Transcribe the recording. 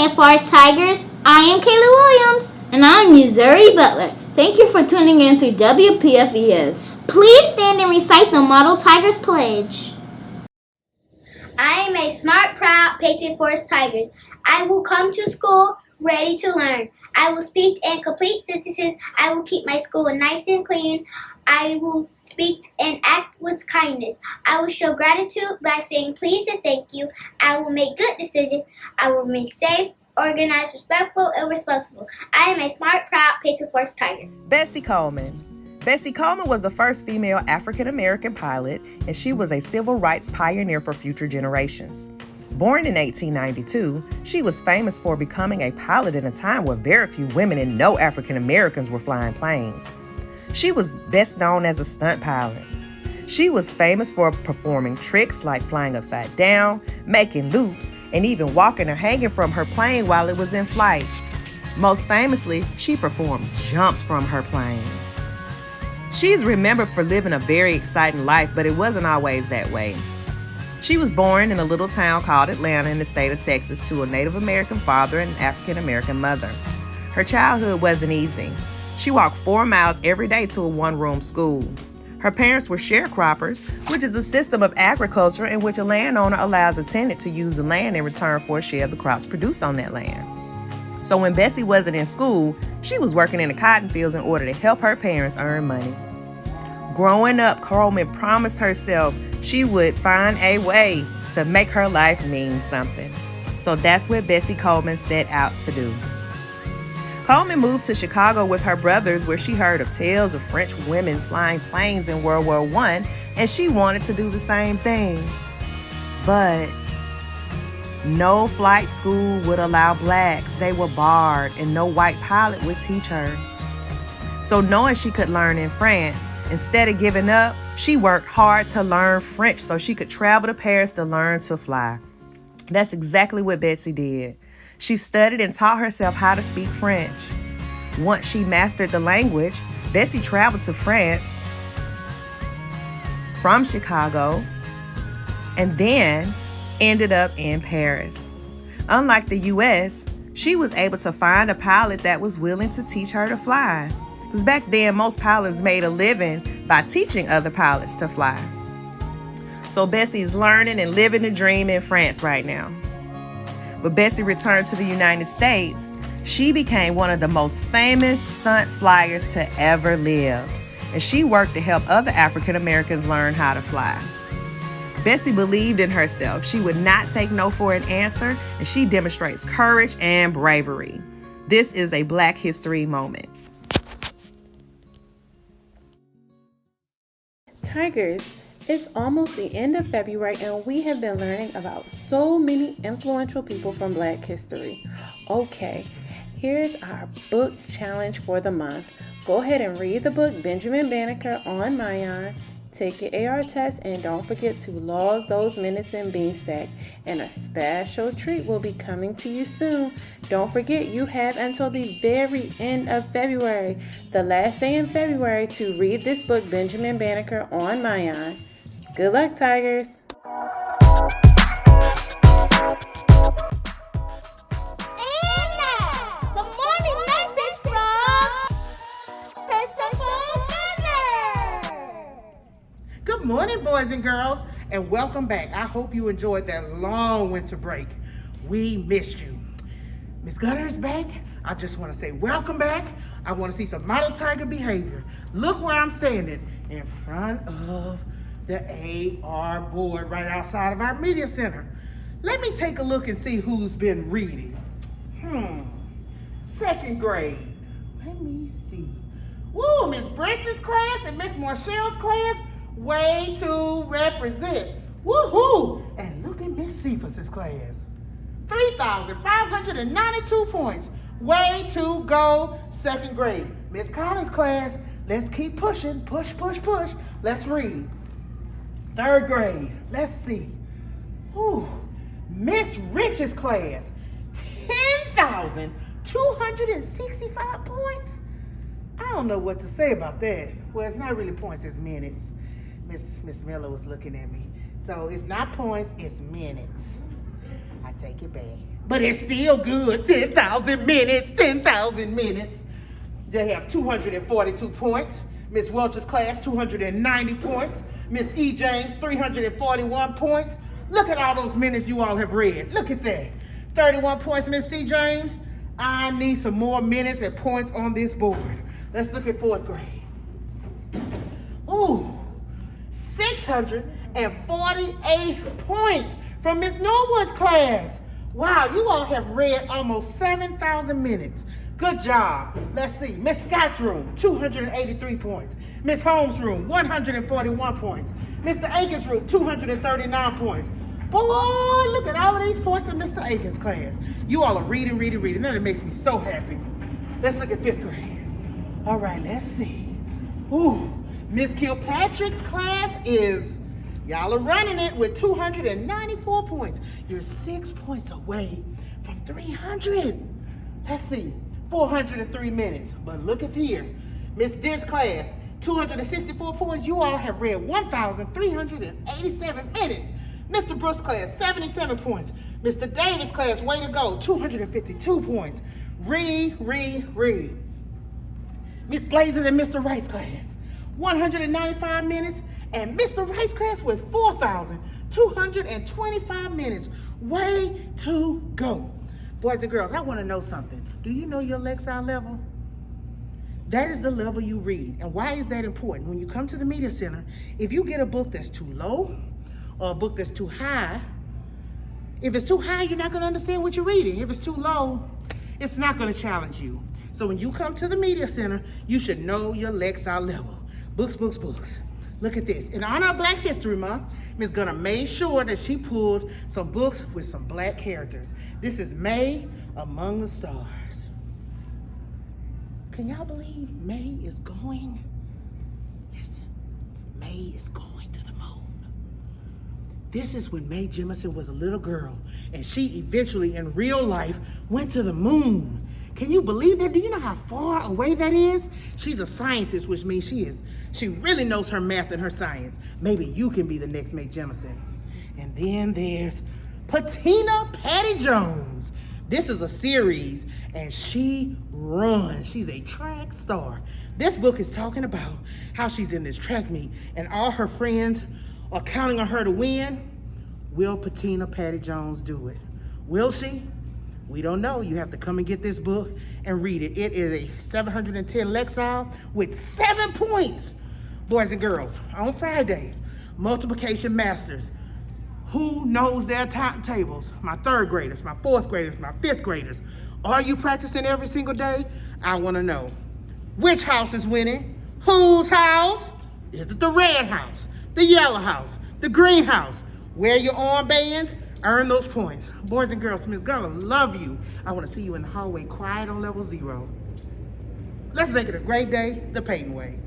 Wake Forest Tigers. I am Kayla Williams. And I'm Missouri Butler. Thank you for tuning in to WPFES. Please stand and recite the Model Tigers Pledge. I am a smart, proud Patriot Forest Tigers. I will come to school ready to learn. I will speak and complete sentences. I will keep my school nice and clean. I will speak and act with kindness. I will show gratitude by saying please and thank you. I will make good decisions. I will remain safe, organized, respectful, and responsible. I am a smart, proud Patriot Forest Tiger. Bessie Coleman. Bessie Coleman was the first female African-American pilot, and she was a civil rights pioneer for future generations. Born in 1892, she was famous for becoming a pilot in a time where very few women and no African Americans were flying planes. She was best known as a stunt pilot. She was famous for performing tricks like flying upside down, making loops, and even walking or hanging from her plane while it was in flight. Most famously, she performed jumps from her plane. She's remembered for living a very exciting life, but it wasn't always that way. She was born in a little town called Atlanta in the state of Texas to a Native American father and African American mother. Her childhood wasn't easy. She walked 4 miles every day to a one-room school. Her parents were sharecroppers, which is a system of agriculture in which a landowner allows a tenant to use the land in return for a share of the crops produced on that land. So when Bessie wasn't in school, she was working in the cotton fields in order to help her parents earn money. Growing up, Coleman promised herself she would find a way to make her life mean something. So that's what Bessie Coleman set out to do. Coleman moved to Chicago with her brothers, where she heard of tales of French women flying planes in World War I, and she wanted to do the same thing. But no flight school would allow blacks. They were barred, and no white pilot would teach her. So knowing she could learn in France, instead of giving up, she worked hard to learn French so she could travel to Paris to learn to fly. That's exactly what Bessie did. She studied and taught herself how to speak French. Once she mastered the language, Bessie traveled to France from Chicago and then ended up in Paris. Unlike the US, she was able to find a pilot that was willing to teach her to fly. Because back then, most pilots made a living by teaching other pilots to fly. So Bessie is learning and living the dream in France right now. But Bessie returned to the United States. She became one of the most famous stunt flyers to ever live. And she worked to help other African Americans learn how to fly. Bessie believed in herself. She would not take no for an answer, and she demonstrates courage and bravery. This is a Black History moment. Tigers, it's almost the end of February and we have been learning about so many influential people from Black history. Okay, here's our book challenge for the month. Go ahead and read the book Benjamin Banneker on Mayan. Take your AR test and don't forget to log those minutes in Beanstack. And a special treat will be coming to you soon. Don't forget you have until the very end of February, the last day in February, to read this book Benjamin Banneker on Mayan. Good luck, Tigers! Good morning, boys and girls, and welcome back. I hope you enjoyed that long winter break. We missed you. Miss Gunner is back. I just want to say welcome back. I want to see some model tiger behavior. Look where I'm standing, in front of the AR board right outside of our media center. Let me take a look and see who's been reading. Second grade. Let me see. Woo, Miss Brent's class and Miss Marshall's class. Way to represent. Woohoo! And look at Miss Cephas's class. 3,592 points. Way to go, second grade. Miss Collins' class, let's keep pushing. Push, push, push. Let's read. Third grade, let's see. Ooh, Miss Rich's class, 10,265 points. I don't know what to say about that. Well, it's not really points, it's minutes. Miss Miller was looking at me. So it's not points, it's minutes. I take it back. but it's still good. 10,000 minutes, 10,000 minutes. They have 242 points. Miss Welch's class, 290 points. Miss E. James, 341 points. Look at all those minutes you all have read. Look at that. 31 points, Miss C. James. I need some more minutes and points on this board. Let's look at 4th grade. Ooh, 648 points from Miss Norwood's class. Wow, you all have read almost 7,000 minutes. Good job. Let's see. Miss Scott's room, 283 points. Miss Holmes' room, 141 points. Mr. Aikens' room, 239 points. Boy, look at all of these points in Mr. Aikens' class. You all are reading. That makes me so happy. Let's look at 5th grade. All right, let's see. Ooh, Miss Kilpatrick's class is, y'all are running it with 294 points. You're 6 points away from 300. Let's see, 403 minutes. But look at here. Miss Dent's class, 264 points. You all have read 1,387 minutes. Mr. Brooks' class, 77 points. Mr. Davis' class, way to go, 252 points. Read. Miss Blazer and Mr. Wright's class, 195 minutes. And Mr. Wright's class with 4,225 minutes. Way to go. Boys and girls, I want to know something. Do you know your Lexile level? That is the level you read. And why is that important? When you come to the Media Center, if you get a book that's too low or a book that's too high, if it's too high, you're not going to understand what you're reading. If it's too low, it's not going to challenge you. So when you come to the Media Center, you should know your Lexile level. Books. Look at this. In honor of Black History Month, Ms. Gunner made sure that she pulled some books with some Black characters. This is May Among the Stars. Can y'all believe May is going? Listen, May is going to the moon. This is when Mae Jemison was a little girl, and she eventually, in real life, went to the moon. Can you believe that? Do you know how far away that is? She's a scientist, which means she really knows her math and her science. Maybe you can be the next Mae Jemison. And then there's Patina Patty Jones. This is a series, and she runs. She's a track star. This book is talking about how she's in this track meet, and all her friends are counting on her to win. Will Patina Patty Jones do it? Will she? We don't know. You have to come and get this book and read it. It is a 710 Lexile with 7 points. Boys and girls, on Friday, Multiplication Masters. Who knows their timetables? My 3rd graders, my 4th graders, my 5th graders. Are you practicing every single day? I want to know. Which house is winning? Whose house? Is it the red house, the yellow house, the green house? Wear your armbands. Earn those points. Boys and girls, Ms. Gunner love you. I want to see you in the hallway quiet on level 0. Let's make it a great day the Peyton way.